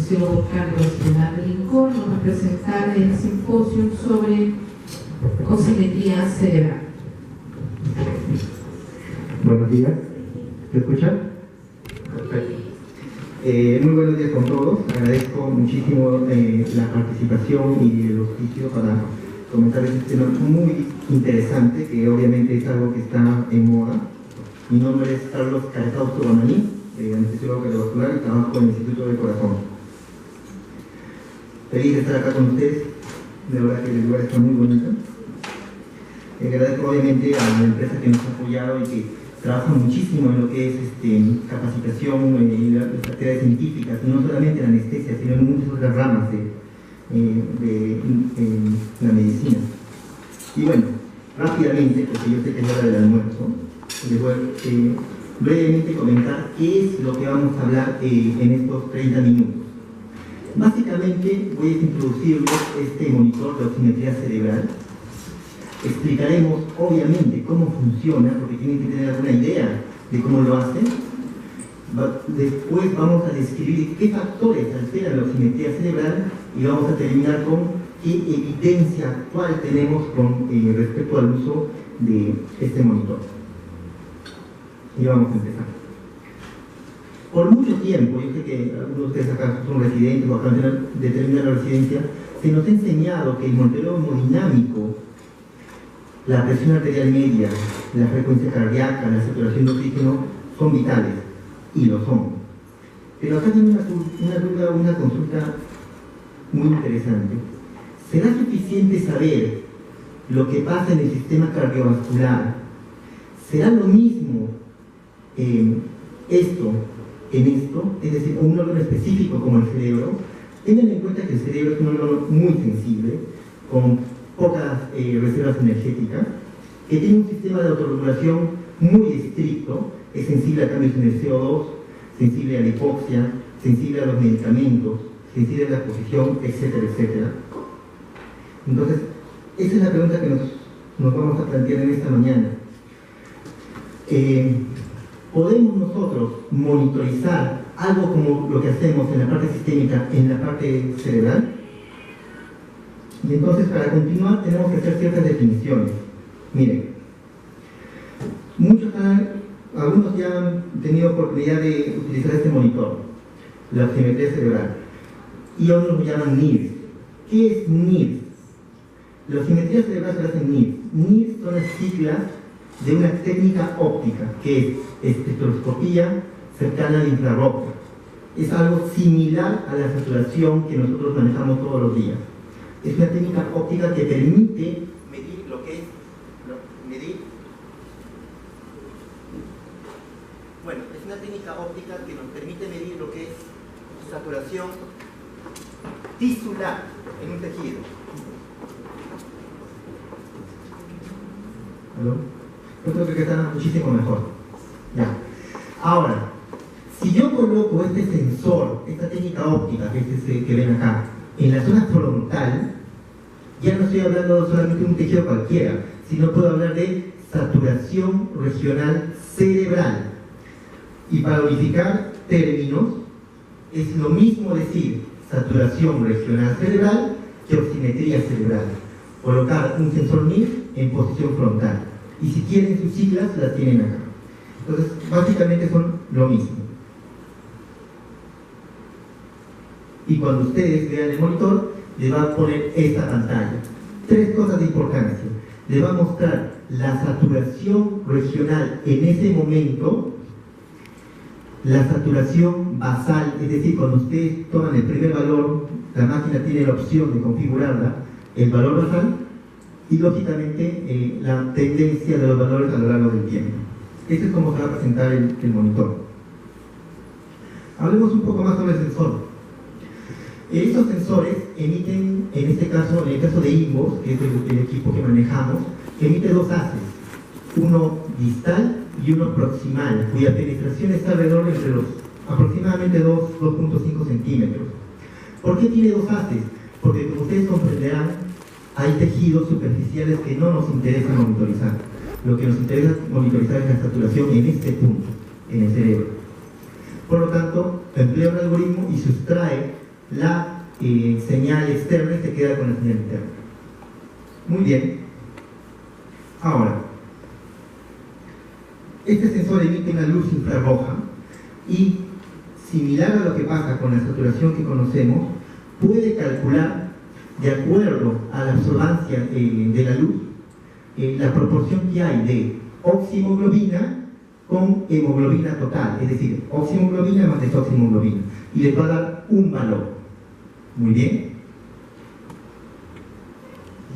Museo Cardiovascular del INCOR nos va a presentar el simposio sobre osimetría cerebral. Buenos días, ¿me escuchan? Perfecto. Muy buenos días con todos. Agradezco muchísimo la participación y el auspicio para comentar este tema muy interesante, que obviamente es algo que está en moda. Mi nombre es Carlos Carecausto Guamaní, anestesiólogo cardiovascular y trabajo en el Instituto del Corazón. Feliz de estar acá con ustedes, de verdad que el lugar está muy bonito. Agradezco obviamente a la empresa que nos ha apoyado y que trabaja muchísimo en lo que es capacitación y las actividades científicas, y no solamente en anestesia, sino en muchas otras ramas de la medicina. Y bueno, rápidamente, porque yo sé que es hora del almuerzo, les voy a brevemente comentar qué es lo que vamos a hablar en estos 30 minutos. Básicamente voy a introducirles este monitor de oximetría cerebral. Explicaremos obviamente cómo funciona, porque tienen que tener alguna idea de cómo lo hacen. Después vamos a describir qué factores alteran la oximetría cerebral y vamos a terminar con qué evidencia actual tenemos con respecto al uso de este monitor. Y vamos a empezar. Por mucho tiempo, yo sé que algunos de ustedes acá son residentes o acaban de terminar la residencia, se nos ha enseñado que el monitoreo hemodinámico, la presión arterial media, la frecuencia cardíaca, la saturación de oxígeno son vitales, y lo son. Pero acá tiene una consulta muy interesante. ¿Será suficiente saber lo que pasa en el sistema cardiovascular? ¿Será lo mismo esto en esto? Es decir, un órgano específico como el cerebro. Tengan en cuenta que el cerebro es un órgano muy sensible, con pocas reservas energéticas, que tiene un sistema de autorregulación muy estricto, es sensible a cambios en el CO2, sensible a la hipoxia, sensible a los medicamentos, sensible a la exposición, etcétera, etcétera. Entonces, esa es la pregunta que nos vamos a plantear en esta mañana. ¿Podemos nosotros monitorizar algo como lo que hacemos en la parte sistémica, en la parte cerebral? Y entonces, para continuar, tenemos que hacer ciertas definiciones. Miren, algunos ya han tenido oportunidad de utilizar este monitor, la oximetría cerebral, y otros lo llaman NIRS. ¿Qué es NIRS? La oximetría cerebral se hace en NIRS. NIRS son las siglas de una técnica óptica, que es espectroscopía cercana al infrarrojo. Es algo similar a la saturación que nosotros manejamos todos los días. Es una técnica óptica que permite medir lo que es es una técnica óptica que nos permite medir lo que es saturación tisular en un tejido. ¿Aló? Yo creo que está muchísimo mejor. Ya. Ahora, si yo coloco este sensor, esta técnica óptica que ven acá, en la zona frontal, ya no estoy hablando solamente de un tejido cualquiera, sino puedo hablar de saturación regional cerebral. Y para unificar términos, es lo mismo decir saturación regional cerebral que oximetría cerebral. Colocar un sensor NIRS en posición frontal. Y si quieren sus siglas, las tienen acá. Entonces, básicamente son lo mismo. Y cuando ustedes vean el monitor, les va a poner esta pantalla. Tres cosas de importancia. Les va a mostrar la saturación regional en ese momento, la saturación basal, es decir, cuando ustedes toman el primer valor, la máquina tiene la opción de configurarla, el valor basal, y lógicamente la tendencia de los valores a lo largo del tiempo. Este es como se va a presentar el monitor. Hablemos un poco más sobre el sensor. Estos sensores emiten, en este caso, en el caso de INVOS, que es el equipo que manejamos, emite dos haces, uno distal y uno proximal, cuya penetración está alrededor entre los aproximadamente 2.5 centímetros. ¿Por qué tiene dos haces? Porque, como ustedes comprenderán, hay tejidos superficiales que no nos interesa monitorizar. Lo que nos interesa monitorizar es la saturación en este punto, en el cerebro. Por lo tanto, emplea un algoritmo y sustrae la señal externa y se queda con la señal interna. Muy bien. Ahora, este sensor emite una luz infrarroja y, similar a lo que pasa con la saturación que conocemos, puede calcular, de acuerdo a la absorbancia de la luz, la proporción que hay de oximoglobina con hemoglobina total, es decir, oximoglobina más desoximoglobina, y les va a dar un valor. Muy bien.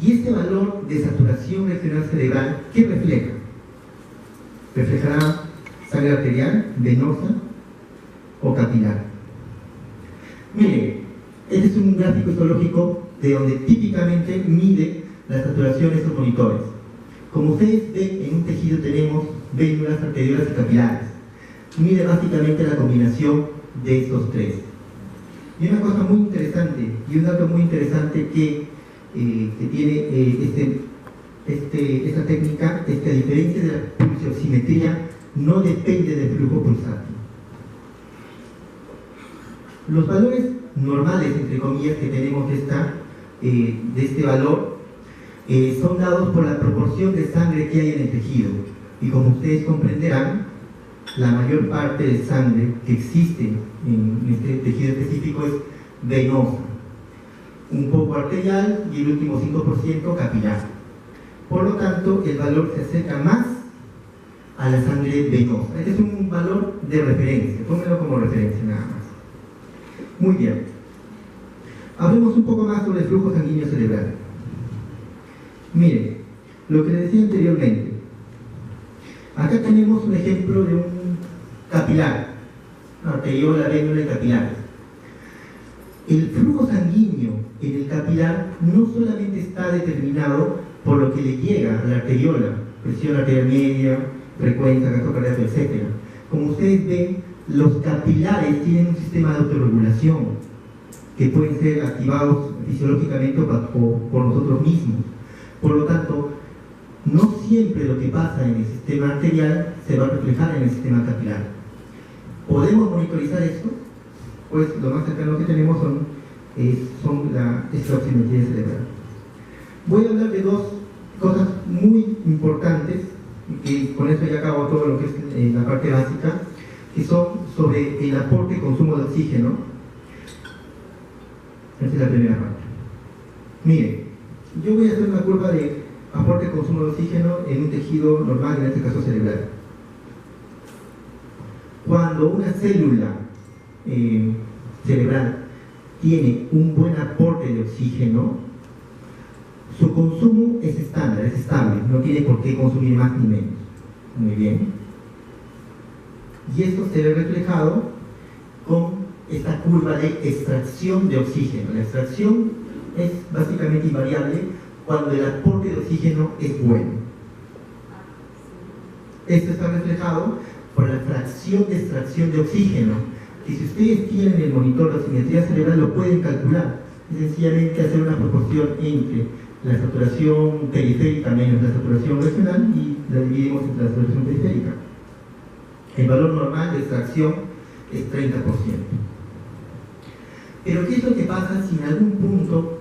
Y este valor de saturación regional cerebral, ¿qué refleja? ¿Reflejará sangre arterial, venosa o capilar? Miren, este es un gráfico histológico de donde típicamente mide la saturación de estos monitores. Como ustedes ven, en un tejido tenemos vénulas, arteriolas y capilares. Mide básicamente la combinación de estos tres. Y una cosa muy interesante, y un dato muy interesante que tiene esta técnica, es que a diferencia de la pulsioximetría, no depende del flujo pulsátil. Los valores normales, entre comillas, que tenemos de este valor son dados por la proporción de sangre que hay en el tejido. Y como ustedes comprenderán, la mayor parte de sangre que existe en este tejido específico es venosa, un poco arterial y el último 5% capilar. Por lo tanto, el valor se acerca más a la sangre venosa. Este es un valor de referencia, tómenlo como referencia nada más. Muy bien. Hablemos un poco más sobre el flujo sanguíneo cerebral. Miren, lo que les decía anteriormente. Acá tenemos un ejemplo de un capilar, arteriola, vénula y capilares. El flujo sanguíneo en el capilar no solamente está determinado por lo que le llega a la arteriola, presión arterial media, frecuencia, gasto cardíaco, etc. Como ustedes ven, los capilares tienen un sistema de autorregulación que pueden ser activados fisiológicamente o por nosotros mismos. Por lo tanto, no siempre lo que pasa en el sistema arterial se va a reflejar en el sistema capilar. ¿Podemos monitorizar esto? Pues lo más cercano que tenemos son la oximetría cerebral. Voy a hablar de dos cosas muy importantes, y con eso ya acabo todo lo que es la parte básica, que son sobre el aporte y consumo de oxígeno. Esta es la primera parte. Miren, yo voy a hacer una curva de aporte y consumo de oxígeno en un tejido normal, en este caso cerebral. Cuando una célula cerebral tiene un buen aporte de oxígeno, su consumo es estándar, es estable, no tiene por qué consumir más ni menos. Muy bien. Y esto se ve reflejado con esta curva de extracción de oxígeno. La extracción es básicamente invariable cuando el aporte de oxígeno es bueno. Esto está reflejado por la fracción de extracción de oxígeno, que si ustedes tienen el monitor de oximetría cerebral lo pueden calcular. Es sencillamente hacer una proporción entre la saturación periférica menos la saturación regional y la dividimos entre la saturación periférica. El valor normal de extracción es 30%. Pero ¿qué es lo que pasa si en algún punto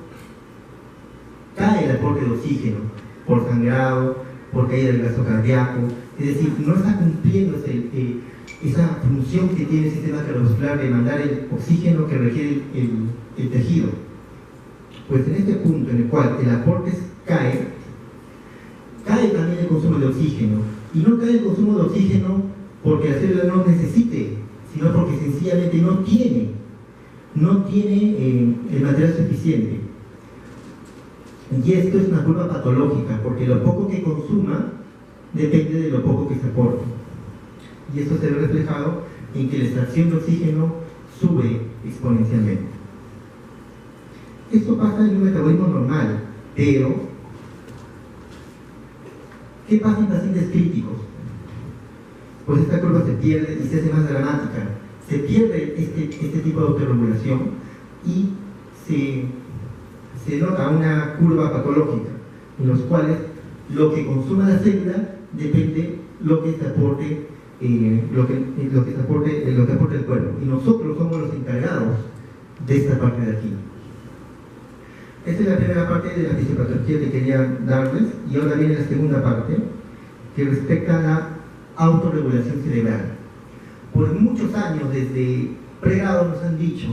cae el aporte de oxígeno por sangrado, por caída del gasto cardíaco? Es decir, no está cumpliendo esa función que tiene el sistema cardiovascular de mandar el oxígeno que requiere el tejido. Pues en este punto en el cual el aporte cae también el consumo de oxígeno. Y no cae el consumo de oxígeno porque la célula no necesite, sino porque sencillamente no tiene el material suficiente. Y esto es una curva patológica, porque lo poco que consuma depende de lo poco que se aporte. Y esto se ve reflejado en que la extracción de oxígeno sube exponencialmente. Esto pasa en un metabolismo normal, pero ¿qué pasa en pacientes críticos? Pues esta curva se pierde y se hace más dramática. Se pierde este tipo de autorregulación y se nota una curva patológica, en los cuales lo que consuma la célula depende lo que se aporte, lo que aporte el cuerpo. Y nosotros somos los encargados de esta parte de aquí. Esta es la primera parte de la fisiopatología que quería darles, y ahora viene la segunda parte, que respecta a la autorregulación cerebral. Por muchos años, desde pregrado, nos han dicho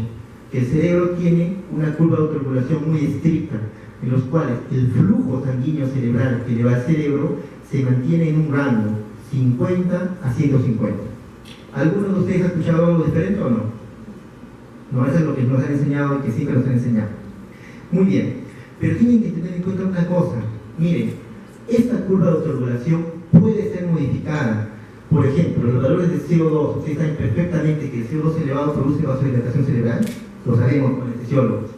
que el cerebro tiene una curva de autorregulación muy estricta, en los cuales el flujo sanguíneo cerebral que le va al cerebro se mantiene en un rango 50 a 150. ¿Alguno de ustedes ha escuchado algo diferente o no? No, eso es lo que nos han enseñado y que siempre nos han enseñado. Muy bien, pero tienen que tener en cuenta una cosa. Miren, esta curva de autorregulación puede ser modificada. Por ejemplo, los valores de CO2, ustedes saben perfectamente que el CO2 elevado produce vasodilatación cerebral, lo sabemos con anestesiólogos.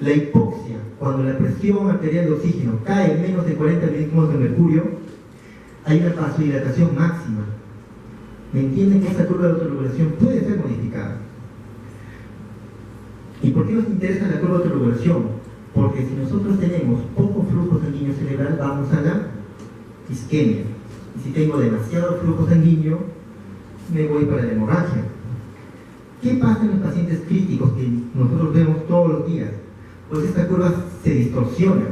La hipoxia, cuando la presión arterial de oxígeno cae en menos de 40 milímetros de mercurio, hay una vasodilatación máxima. ¿Me entienden que esta curva de autorregulación puede ser modificada? ¿Y por qué nos interesa la curva de autorregulación? Porque si nosotros tenemos poco flujo sanguíneo cerebral, vamos a la isquemia. Y si tengo demasiado flujo sanguíneo, me voy para la hemorragia. ¿Qué pasa en los pacientes críticos que nosotros vemos todos los días? Pues esta curva se distorsiona.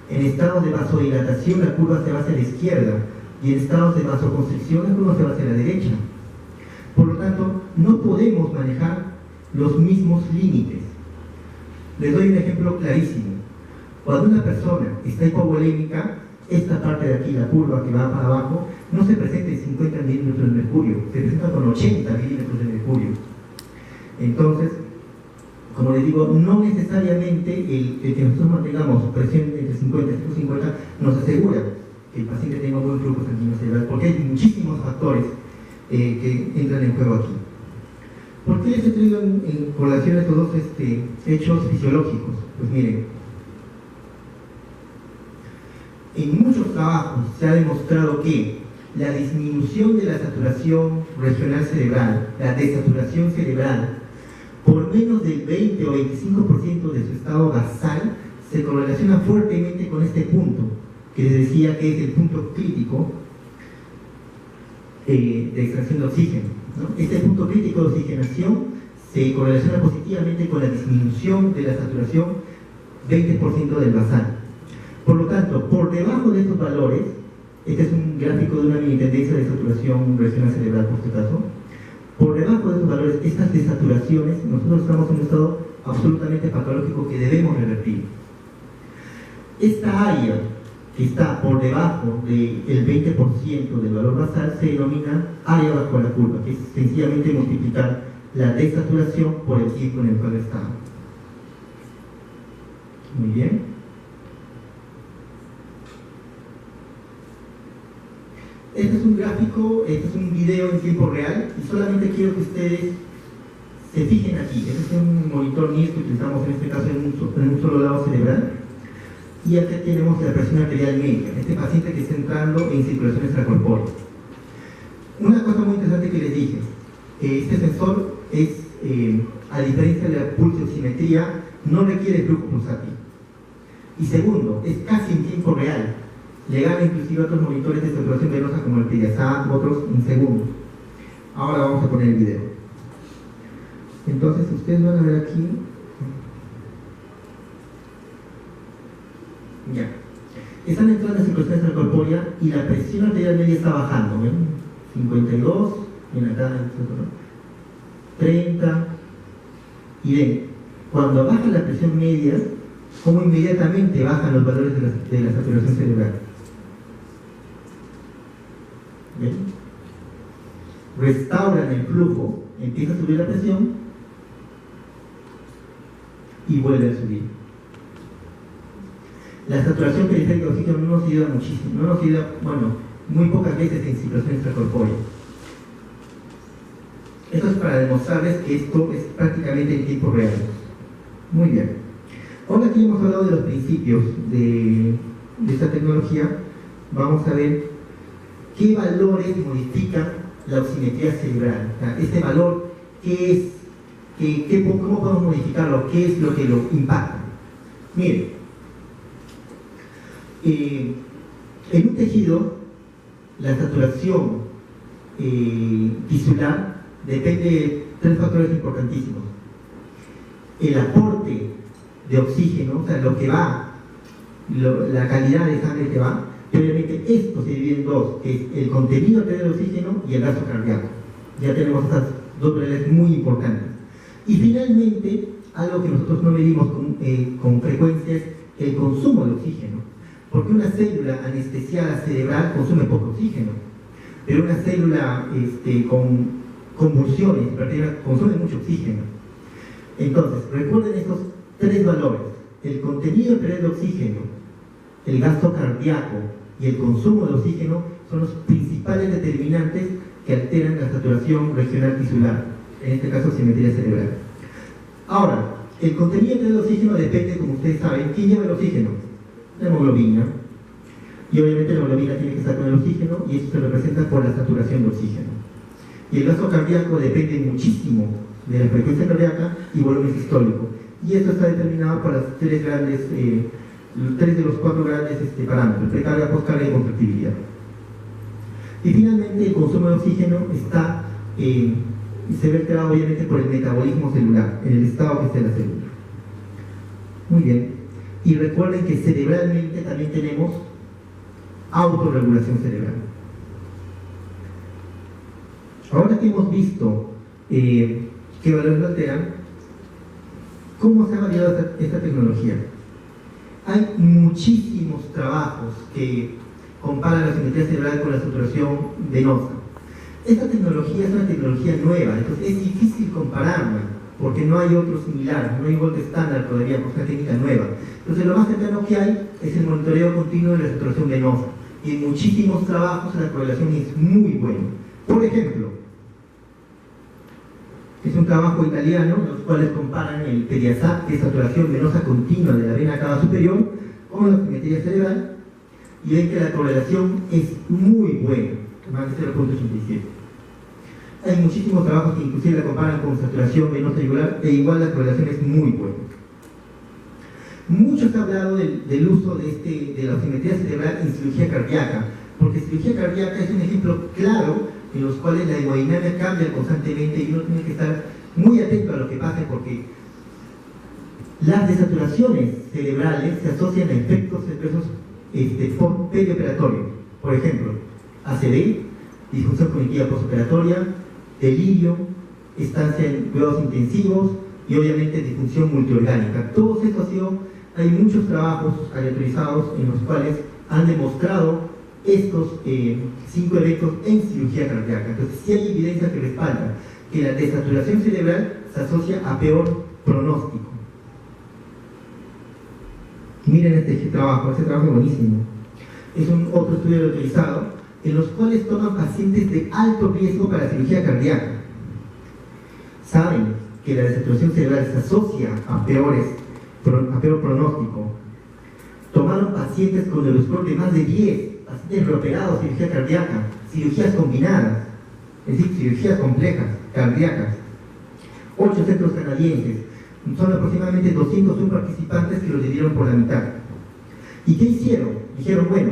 En estados de vasodilatación la curva se va hacia la izquierda, y en estados de vasoconstricción la curva se va hacia la derecha. Por lo tanto, no podemos manejar los mismos límites. Les doy un ejemplo clarísimo. Cuando una persona está hipovolémica, esta parte de aquí, la curva que va para abajo, no se presenta en 50 milímetros de mercurio, se presenta con 80 milímetros de mercurio. Entonces, como les digo, no necesariamente el que nosotros mantengamos presión entre 50 y 150 nos asegura que el paciente tenga un buen flujo sanguíneo cerebral, porque hay muchísimos factores que entran en juego aquí. ¿Por qué les he traído en correlación estos dos hechos fisiológicos? Pues miren, en muchos trabajos se ha demostrado que la disminución de la saturación regional cerebral, la desaturación cerebral, por menos del 20 o 25% de su estado basal, se correlaciona fuertemente con este punto, que les decía que es el punto crítico de extracción de oxígeno, ¿no? Este punto crítico de oxigenación se correlaciona positivamente con la disminución de la saturación 20% del basal. Por lo tanto, por debajo de estos valores, este es un gráfico de una mini tendencia de saturación regional cerebral, por este caso, por debajo de estos valores, estas desaturaciones, nosotros estamos en un estado absolutamente patológico que debemos revertir. Esta área que está por debajo del 20% del valor basal se denomina área bajo la curva, que es sencillamente multiplicar la desaturación por el ciclo en el cual estamos. Muy bien. Este es un gráfico, este es un video en tiempo real, y solamente quiero que ustedes se fijen aquí. Este es un monitor NIRS que utilizamos en este caso en un solo lado cerebral. Y acá tenemos la presión arterial media, este paciente que está entrando en circulación extracorpórea. Una cosa muy interesante que les dije, este sensor es, a diferencia de la pulsioximetría, no requiere flujo pulsátil. Y segundo, es casi en tiempo real. Le gana inclusive a otros monitores de saturación venosa como el Pediasat u otros en segundos. Ahora vamos a poner el video. Entonces ustedes van a ver aquí. Ya. Están entrando en circulación extracorpórea y la presión arterial media está bajando. ¿Ven? 52, en acá, 30. Y ven, cuando baja la presión media, como inmediatamente bajan los valores de la saturación cerebral. ¿Ven? Restauran el flujo, empieza a subir la presión y vuelve a subir. La saturación periférica de oxígeno no nos ayuda muchísimo, no nos ayuda, bueno, muy pocas veces en situación extracorpórea. Esto es para demostrarles que esto es prácticamente en tiempo real. Muy bien. Ahora que hemos hablado de los principios de esta tecnología, vamos a ver qué valores modifican la oximetría cerebral. O sea, este valor, ¿qué es? ¿Cómo podemos modificarlo? ¿Qué es lo que lo impacta? Miren, en un tejido, la saturación tisular depende de tres factores importantísimos. el aporte de oxígeno, o sea, lo que va, la calidad de sangre que va, obviamente esto se divide en dos, que es el contenido arterial de oxígeno y el gasto cardíaco. Ya tenemos estas dos variables muy importantes. Y finalmente, algo que nosotros no medimos con frecuencia es el consumo de oxígeno, porque una célula anestesiada cerebral consume poco oxígeno, pero una célula con convulsiones consume mucho oxígeno. Entonces, recuerden estos tres valores: el contenido arterial de oxígeno, el gasto cardíaco y el consumo de oxígeno son los principales determinantes que alteran la saturación regional tisular, en este caso simetría cerebral. Ahora, el contenido arterial de oxígeno depende, como ustedes saben, ¿quién lleva el oxígeno? La hemoglobina. Y obviamente la hemoglobina tiene que estar con el oxígeno y eso se representa por la saturación de oxígeno. Y el gasto cardíaco depende muchísimo de la frecuencia cardíaca y volumen sistólico. Y esto está determinado por las tres de los cuatro grandes parámetros: precarga, postcarga y contractibilidad. Y finalmente el consumo de oxígeno se ve alterado obviamente por el metabolismo celular, en el estado que esté la célula. Muy bien. Y recuerden que cerebralmente también tenemos autorregulación cerebral. Ahora que hemos visto qué valores lo alteran, ¿cómo se ha validado esta tecnología? Hay muchísimos trabajos que comparan la simetría cerebral con la saturación venosa. Esta tecnología es una tecnología nueva, entonces es difícil compararla, porque no hay otro similar, no hay gold estándar todavía, porque es una técnica nueva. Entonces lo más cercano que hay es el monitoreo continuo de la saturación venosa, y en muchísimos trabajos la correlación es muy buena. Por ejemplo, es un trabajo italiano, los cuales comparan el Pediasat, que es saturación venosa continua de la vena cava superior, con la simetría cerebral, y ven que la correlación es muy buena, más de 0.87. Hay muchísimos trabajos que inclusive la comparan con saturación venosa regular, e igual la correlación es muy buena. Mucho se ha hablado del uso de la oximetría cerebral en cirugía cardíaca, porque cirugía cardíaca es un ejemplo claro en los cuales la hemodinámica cambia constantemente y uno tiene que estar muy atento a lo que pase, porque las desaturaciones cerebrales se asocian a efectos adversos perioperatorios. Por ejemplo, ACV, disfunción cognitiva postoperatoria, delirio, estancia en cuidados intensivos y obviamente disfunción multiorgánica. Todos estos hay muchos trabajos aleatorizados en los cuales han demostrado estos 5 eventos en cirugía cardíaca. Entonces sí hay evidencia que respalda que la desaturación cerebral se asocia a peor pronóstico. Miren este trabajo es buenísimo. Es otro estudio aleatorizado en los cuales toman pacientes de alto riesgo para cirugía cardíaca. Saben que la desaturación cerebral se asocia a peor pronóstico. Tomaron pacientes con el score de más de 10, pacientes reoperados, cirugía cardíaca, cirugías combinadas, es decir, cirugías complejas, cardíacas. 8 centros canadienses, son aproximadamente 201 participantes que los dividieron por la mitad. ¿Y qué hicieron? Dijeron, bueno,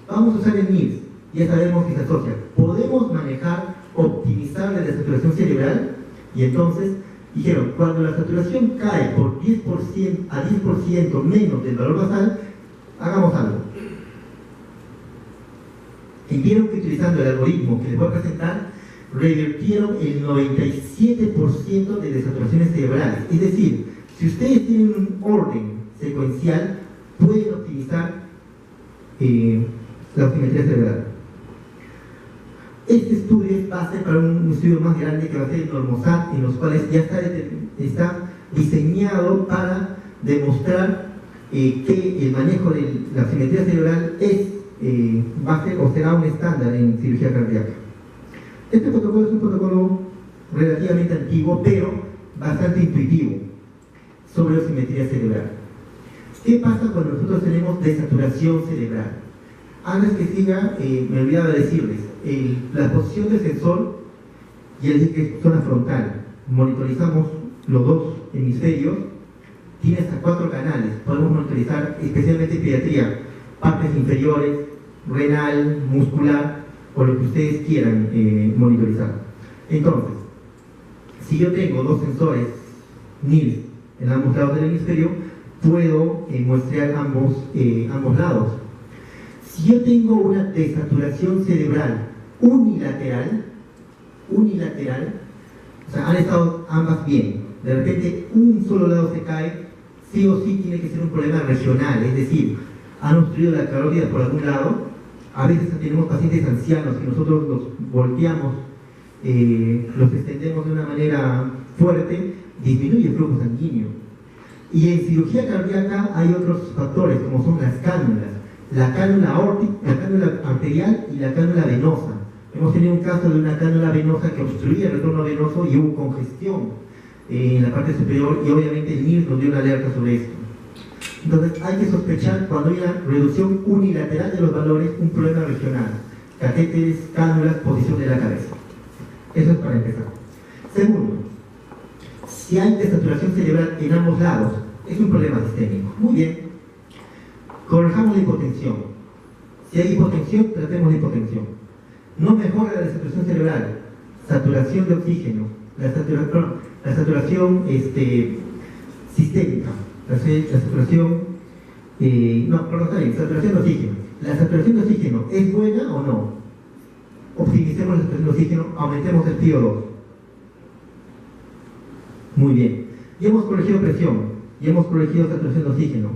vamos a usar el MIRS, ya sabemos que se asocia. ¿Podemos manejar, optimizar la desaturación cerebral? Y entonces dijeron, cuando la saturación cae por 10% a 10% menos del valor basal, hagamos algo. Y vieron que utilizando el algoritmo que les voy a presentar, revertieron el 97% de desaturaciones cerebrales. Es decir, si ustedes tienen un orden secuencial, pueden optimizar la oximetría cerebral. Este estudio es base para un estudio más grande que va a ser el Normosat, en los cuales ya está diseñado para demostrar que el manejo de la oximetría cerebral va a ser o será un estándar en cirugía cardíaca. Este protocolo es un protocolo relativamente antiguo, pero bastante intuitivo sobre oximetría cerebral. ¿Qué pasa cuando nosotros tenemos desaturación cerebral? Antes que siga, me olvidaba decirles, la posición del sensor y el que es zona frontal. Monitorizamos los dos hemisferios, tiene hasta 4 canales. Podemos monitorizar especialmente pediatría, partes inferiores, renal, muscular, o lo que ustedes quieran monitorizar. Entonces, si yo tengo 2 sensores NIRS en ambos lados del hemisferio, puedo muestrear ambos lados. Si yo tengo una desaturación cerebral unilateral, o sea, han estado ambas bien, de repente un solo lado se cae, sí o sí tiene que ser un problema regional, es decir, han obstruido la carótida por algún lado. A veces tenemos pacientes ancianos que nosotros los volteamos, los extendemos de una manera fuerte, disminuye el flujo sanguíneo. Y en cirugía cardíaca hay otros factores, como son las cánulas, la cánula aórtica, la cánula arterial y la cánula venosa. Hemos tenido un caso de una cánula venosa que obstruía el retorno venoso y hubo congestión en la parte superior, y obviamente el NIRS nos dio una alerta sobre esto. Entonces hay que sospechar, cuando hay una reducción unilateral de los valores, un problema regional: catéteres, cánulas, posición de la cabeza. Eso es para empezar. Segundo, si hay desaturación cerebral en ambos lados, es un problema sistémico. Muy bien, corrijamos la hipotensión. Si hay hipotensión, tratemos la hipotensión. No mejora la desaturación cerebral, saturación de oxígeno, la saturación sistémica, la saturación, saturación de oxígeno. ¿La saturación de oxígeno es buena o no? Optimicemos la saturación de oxígeno, aumentemos el PO2. Muy bien. Ya hemos corregido presión, ya hemos corregido saturación de oxígeno.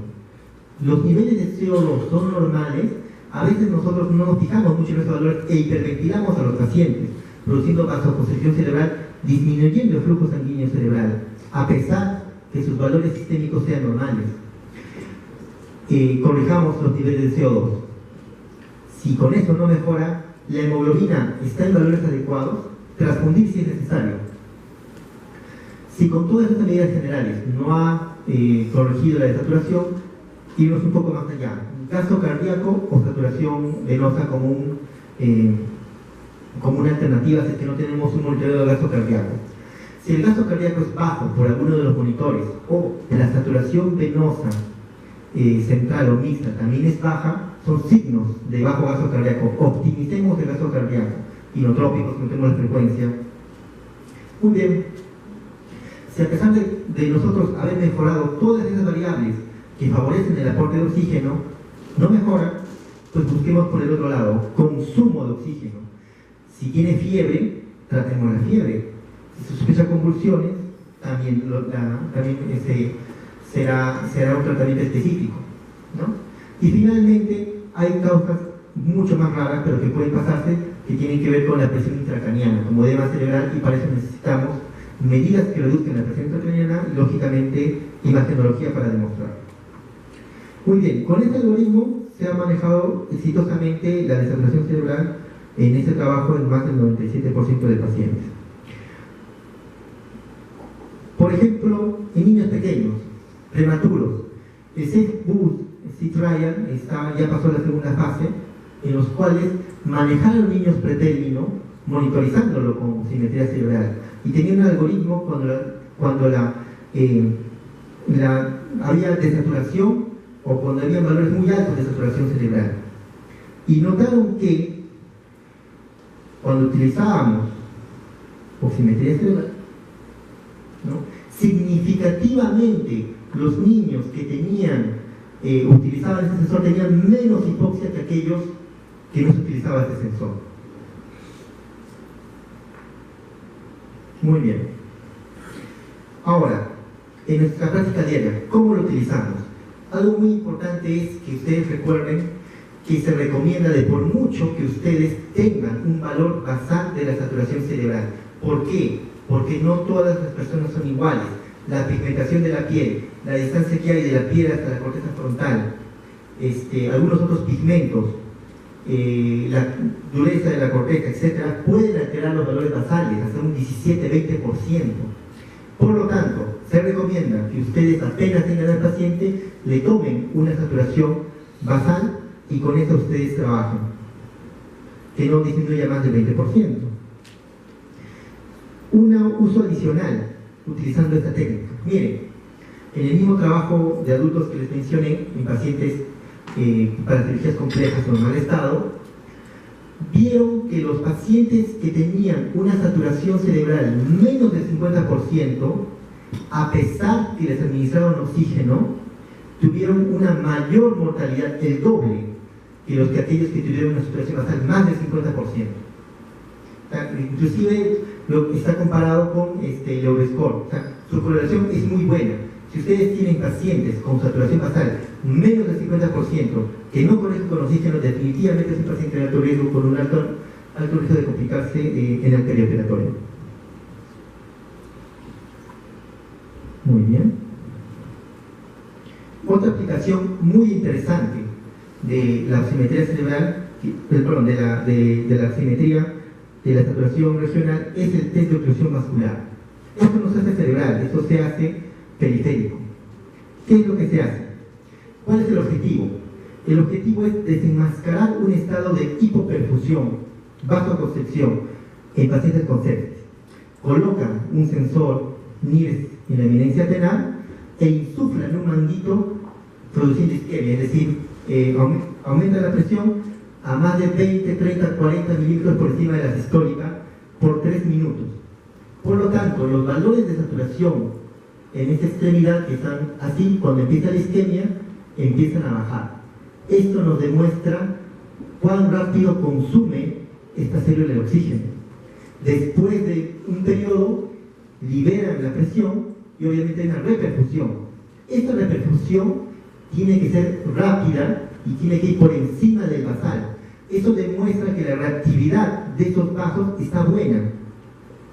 Los niveles de CO2 son normales. A veces nosotros no nos fijamos mucho en esos valores e hiperventilamos a los pacientes, produciendo vasoconstricción cerebral, disminuyendo el flujo sanguíneo cerebral, a pesar que sus valores sistémicos sean normales. Corrijamos los niveles de CO2. Si con eso no mejora, la hemoglobina está en valores adecuados, transfundir si es necesario. Si con todas estas medidas generales no ha corregido la desaturación, irnos un poco más allá. Gasto cardíaco o saturación venosa como una alternativa si es que no tenemos un monitoreo de gasto cardíaco. Si el gasto cardíaco es bajo por alguno de los monitores, o la saturación venosa central o mixta también es baja, son signos de bajo gasto cardíaco. Optimicemos el gasto cardíaco, inotrópicos, aumentemos la frecuencia. Muy bien. Si a pesar de nosotros haber mejorado todas esas variables que favorecen el aporte de oxígeno, no mejora, pues busquemos por el otro lado, consumo de oxígeno. Si tiene fiebre, tratemos la fiebre. Si sospecha convulsiones, también será un tratamiento específico, ¿no? Y finalmente, hay causas mucho más raras, pero que pueden pasarse, que tienen que ver con la presión intracraniana, como edema cerebral, y para eso necesitamos medidas que reduzcan la presión intracraniana y, lógicamente, imagenología para demostrar. Muy bien, con este algoritmo se ha manejado exitosamente la desaturación cerebral en este trabajo en más del 97% de pacientes. Por ejemplo, en niños pequeños, prematuros, el Safe Trial ya pasó a la segunda fase, en los cuales manejar a los niños pretérmino, monitorizándolo con simetría cerebral, y tenía un algoritmo cuando había desaturación o cuando había valores muy altos de saturación cerebral. Y notaron que cuando utilizábamos oximetría cerebral, ¿no?, significativamente los niños que utilizaban ese sensor tenían menos hipoxia que aquellos que no se utilizaba ese sensor. Muy bien. Ahora, en nuestra práctica diaria, ¿cómo lo utilizamos? Algo muy importante es que ustedes recuerden que se recomienda, de por mucho que ustedes tengan un valor basal de la saturación cerebral. ¿Por qué? Porque no todas las personas son iguales. La pigmentación de la piel, la distancia que hay de la piel hasta la corteza frontal, algunos otros pigmentos, la dureza de la corteza, etc., pueden alterar los valores basales hasta un 17-20%. Por lo tanto, se recomienda que ustedes, apenas tengan al paciente, le tomen una saturación basal y con eso ustedes trabajan, que no disminuya más del 20%. Un uso adicional utilizando esta técnica. Miren, en el mismo trabajo de adultos que les mencioné, en pacientes para cirugías complejas o en mal estado, vieron que los pacientes que tenían una saturación cerebral menos del 50% a pesar que les administraron oxígeno, tuvieron una mayor mortalidad, el doble, que los que aquellos que tuvieron una saturación basal más del 50%. Inclusive está comparado con el Euroscore. Su correlación es muy buena. Si ustedes tienen pacientes con saturación basal menos del 50%, que no corresponden con oxígeno, definitivamente es un paciente de alto riesgo con un alto riesgo de complicarse en el perioperatorio. Muy bien. Otra aplicación muy interesante de la oximetría cerebral, perdón, de la oximetría de la saturación regional es el test de oclusión vascular. Esto no se hace cerebral, esto se hace periférico. ¿Qué es lo que se hace? ¿Cuál es el objetivo? El objetivo es desenmascarar un estado de hipoperfusión, vasoconstricción en pacientes con sepsis. Colocan un sensor NIRS en la eminencia atenal e insuflan un manguito produciendo isquemia, es decir, aumenta la presión a más de 20, 30, 40 milímetros por encima de la sistólica por 3 minutos. Por lo tanto, los valores de saturación en esta extremidad que están así, cuando empieza la isquemia, empiezan a bajar. Esto nos demuestra cuán rápido consume esta célula el oxígeno. Después de un periodo, liberan la presión y obviamente hay una reperfusión. Esta reperfusión tiene que ser rápida y tiene que ir por encima del basal. Eso demuestra que la reactividad de esos vasos está buena,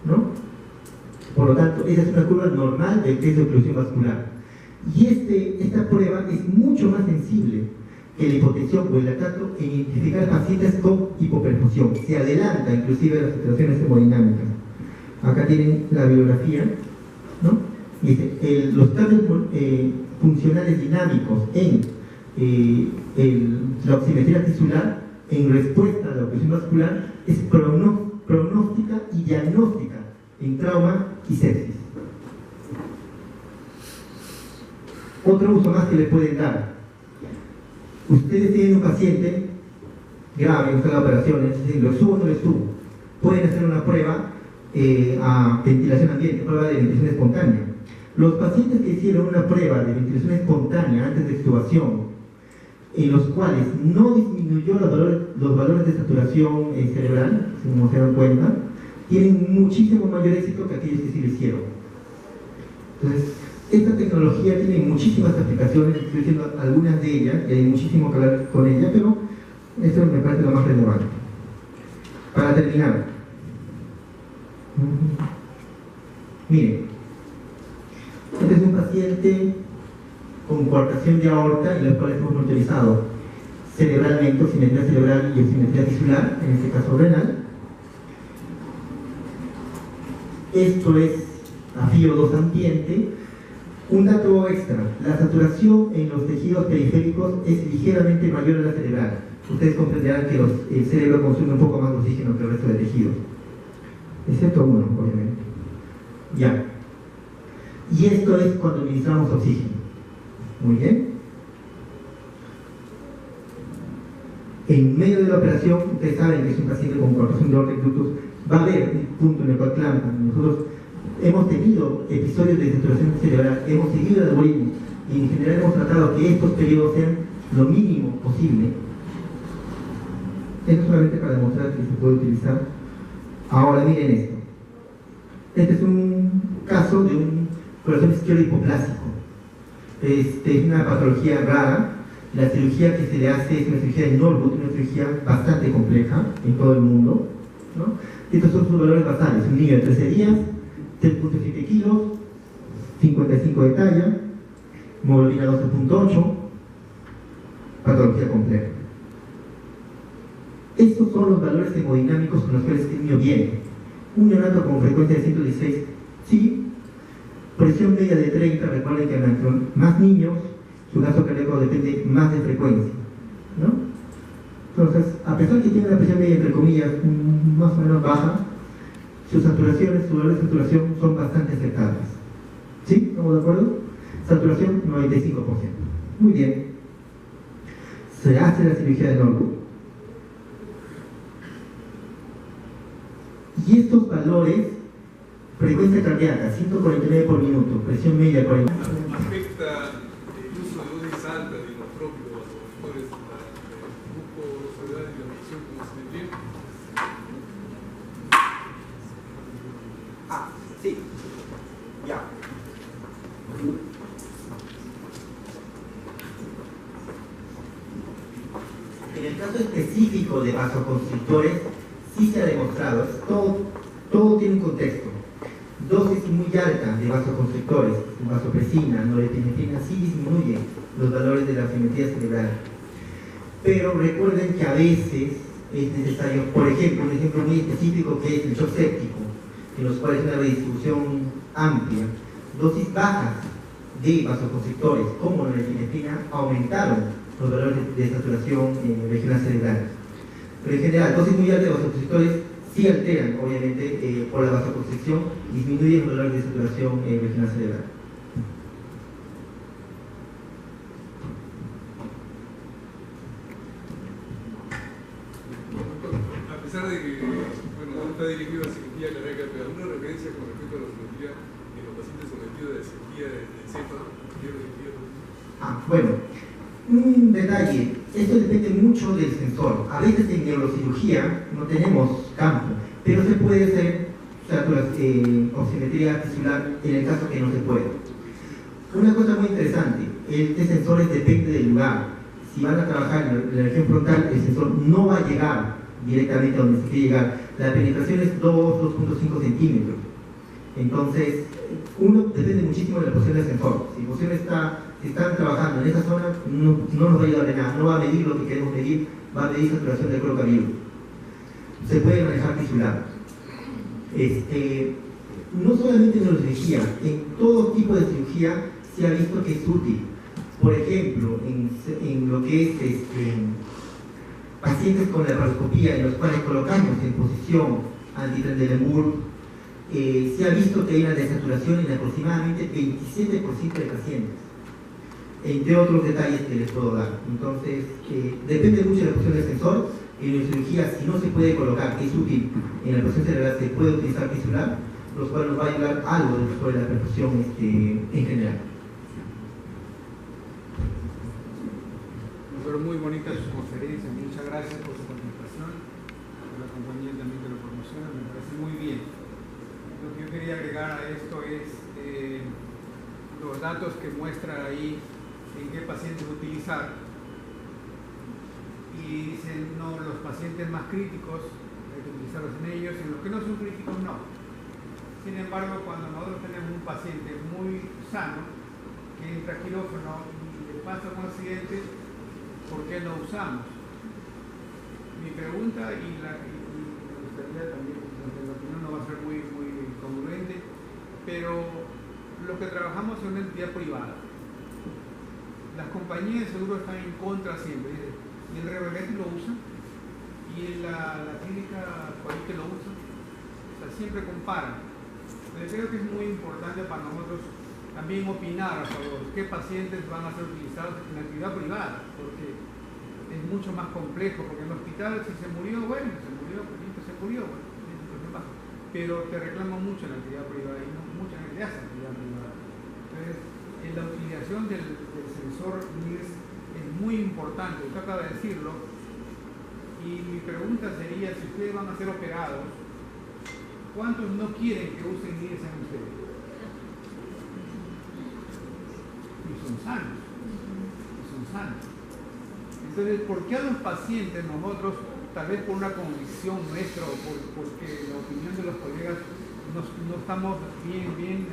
¿no? Por lo tanto, esa es una curva normal del test de oclusión vascular. Y esta prueba es mucho más sensible que la hipotensión o el lactato en identificar pacientes con hipoperfusión. Se adelanta inclusive a las situaciones hemodinámicas. Acá tienen la bibliografía, ¿no? Dice, los cambios funcionales dinámicos en la oximetría tisular en respuesta a la oclusión vascular es pronóstica y diagnóstica en trauma y sepsis. Otro uso más que le pueden dar. Ustedes tienen un paciente grave, en cada operación, ¿lo subo o no lo subo? Pueden hacer una prueba a ventilación ambiente, prueba de ventilación espontánea. Los pacientes que hicieron una prueba de ventilación espontánea antes de extubación, en los cuales no disminuyó los valores de saturación cerebral, como se dan cuenta, tienen muchísimo mayor éxito que aquellos que sí lo hicieron. Entonces, esta tecnología tiene muchísimas aplicaciones, estoy diciendo algunas de ellas, y hay muchísimo que hablar con ella, pero eso me parece lo más relevante. Para terminar, miren, este es un paciente con coartación de aorta, en los cuales hemos monitorizado cerebralmente, oximetría cerebral y oximetría tisular, en este caso renal. Esto es a FiO2 ambiente. Un dato extra, la saturación en los tejidos periféricos es ligeramente mayor a la cerebral. Ustedes comprenderán que el cerebro consume un poco más de oxígeno que el resto de tejidos, excepto uno, obviamente. Ya. Y esto es cuando administramos oxígeno. Muy bien. En medio de la operación, ustedes saben que es un paciente con coartación de aorta y ductus, va a haber un punto en el cual clampa. Nosotros hemos tenido episodios de saturación cerebral, hemos seguido el algoritmo y en general hemos tratado que estos periodos sean lo mínimo posible. Esto solamente para demostrar que se puede utilizar. Ahora miren esto. Este es un caso de un corazón izquierdo hipoplásico. Es una patología rara. La cirugía que se le hace es una cirugía de Norwood, una cirugía bastante compleja en todo el mundo, ¿no? Estos son sus valores basales. Un niño de 13 días, 3.7 kilos, 55 de talla, hemoglobina 12.8, patología compleja. Estos son los valores hemodinámicos con los cuales este niño viene. Un neonato con frecuencia de 116, sí. Presión media de 30, recuerden que más niños, su gasto cardíaco depende más de frecuencia, ¿no? Entonces, a pesar que tiene una presión media, entre comillas, más o menos baja, sus saturaciones, sus valores de saturación son bastante aceptables. ¿Sí? ¿Estamos de acuerdo? Saturación 95%. Muy bien. Se hace la cirugía de Norwood. Y estos valores frecuencia cardíaca, 149 por minuto, presión media 40. Afecta el uso de dosis altas de inotrópicos a los factores de mucosidad y la presión como osimetría. Sí, ya. En el caso específico de vasoconstrictores, sí se ha demostrado, todo tiene un contexto. Dosis muy altas de vasoconstrictores, vasopresina, norepinefrina, sí disminuyen los valores de la osimetría cerebral. Pero recuerden que a veces es necesario, por ejemplo, un ejemplo muy específico que es el shock séptico, en los cuales hay una redistribución amplia, dosis bajas de vasoconstrictores como norepinefrina aumentaron los valores de saturación regional cerebral. Pero en general, dosis muy altas de vasoconstrictores sí alteran, obviamente, por la vasoconstricción, disminuyen los valores de saturación regional cerebral. A pesar de que, bueno, no está dirigido a cirugía cardíaca, pero alguna referencia con respecto a la osimetría en los pacientes sometidos a cirugía de encéfalo, Bueno, un detalle, esto depende mucho del sensor. A veces en neurocirugía no tenemos campo, pero se puede hacer osimetría tisular en el caso que no se pueda. Una cosa muy interesante, este sensor depende del lugar. Si van a trabajar en la región frontal, el sensor no va a llegar directamente a donde se quiere llegar. La penetración es 2.5 centímetros. Entonces, uno depende muchísimo de la posición del sensor. Si la posición están trabajando en esa zona, no nos va a ayudar de nada, no va a medir lo que queremos medir, va a medir saturación del cuero cabelludo. Se puede manejar tisular. No solamente en neurocirugía, en todo tipo de cirugía se ha visto que es útil. Por ejemplo, en lo que es pacientes con la laparoscopía, en los cuales colocamos en posición anti-Trendelenburg, se ha visto que hay una desaturación en aproximadamente 27% de pacientes, entre otros detalles que les puedo dar. Entonces, depende mucho de la posición del sensor. En la cirugía, si no se puede colocar, que es útil, en la posición cerebral se puede utilizar tisular, los cuales nos va a ayudar algo sobre la perfusión en general. Fueron muy bonitas sus conferencias, muchas gracias por su participación, por la compañía también que lo promociona, me parece muy bien. Lo que yo quería agregar a esto es los datos que muestra ahí en qué pacientes utilizar. Y dicen, no, los pacientes más críticos hay que utilizarlos en ellos, en los que no son críticos no. Sin embargo, cuando nosotros tenemos un paciente muy sano que entra a quirófano y le pasa un accidente, ¿por qué no usamos? Mi pregunta, y me gustaría también, aunque la opinión no va a ser muy congruente, pero lo que trabajamos es una entidad privada. Las compañías de seguro están en contra siempre. Y el Revelet lo usa, y la clínica por ahí que lo usa, o sea, siempre comparan. Pero creo que es muy importante para nosotros también opinar a favor de qué pacientes van a ser utilizados en la actividad privada, porque es mucho más complejo, porque en el hospital si se murió, bueno, se murió, bueno, pero te reclaman mucho en la actividad privada y no mucha gente hace actividad privada. Entonces, en la utilización del sensor NIRS es muy importante, usted acaba de decirlo, y mi pregunta sería, si ustedes van a ser operados, ¿cuántos no quieren que usen NIRS en ustedes? Y son sanos. Entonces, ¿por qué a los pacientes nosotros, tal vez por una convicción nuestra o porque la opinión de los colegas no estamos bien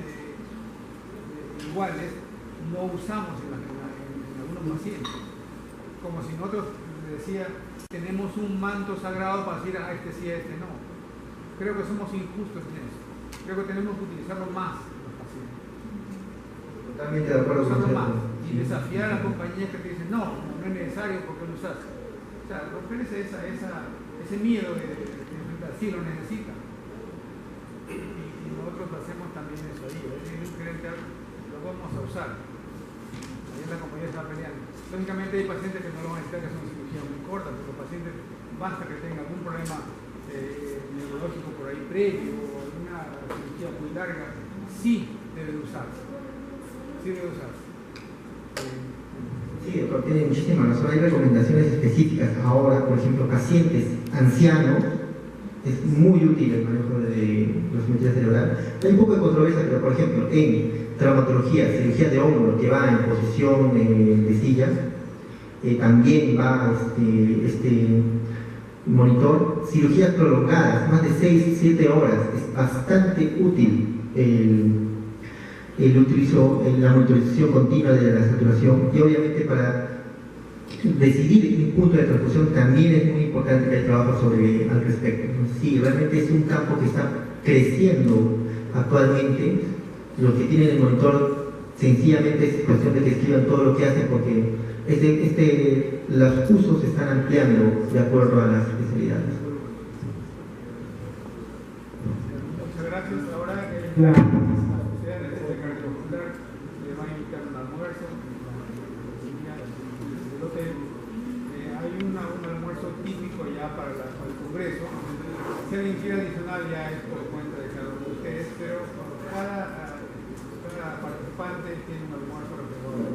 iguales, no usamos en algunos pacientes? Como si nosotros, decía, tenemos un manto sagrado para decir a este sí, a este no. Creo que somos injustos en eso. Creo que tenemos que utilizarlo más los pacientes. Totalmente de acuerdo con usted. Y desafiar a las compañías que te dicen, no es necesario porque lo usas. O sea, romper ese miedo de sí lo necesitan. Y nosotros hacemos también eso ahí. Es diferente, lo vamos a usar. Ahí la compañía está peleando. Lógicamente hay pacientes que no lo van a necesitar, que son cirugía muy corta, pero los pacientes basta que tengan algún problema neurológico por ahí previo o alguna una cirugía muy larga, sí debe usarse. Sí debe usarse. Sí, doctor, tiene muchísima razón. Hay recomendaciones específicas ahora, por ejemplo, pacientes ancianos, es muy útil el manejo de la osimetría cerebral. Hay un poco de controversia, pero por ejemplo, en traumatología, cirugía de hombro, que va en posición de silla, también va este monitor. Cirugías prolongadas, más de 6-7 horas, es bastante útil la monitorización continua de la saturación, y obviamente para decidir un punto de transfusión también es muy importante que haya trabajo al respecto. Sí, realmente es un campo que está creciendo actualmente. Los que tienen el monitor sencillamente es cuestión de que escriban todo lo que hacen, porque los usos se están ampliando de acuerdo a las especialidades. Muchas gracias. Ahora la sociedad de cardiovascular le va a invitar un almuerzo del hotel. Hay un almuerzo típico ya para el Congreso. Si alguien quiere adicional ya es por cuenta de cada uno de ustedes, pero cada participante tiene un almuerzo reservado.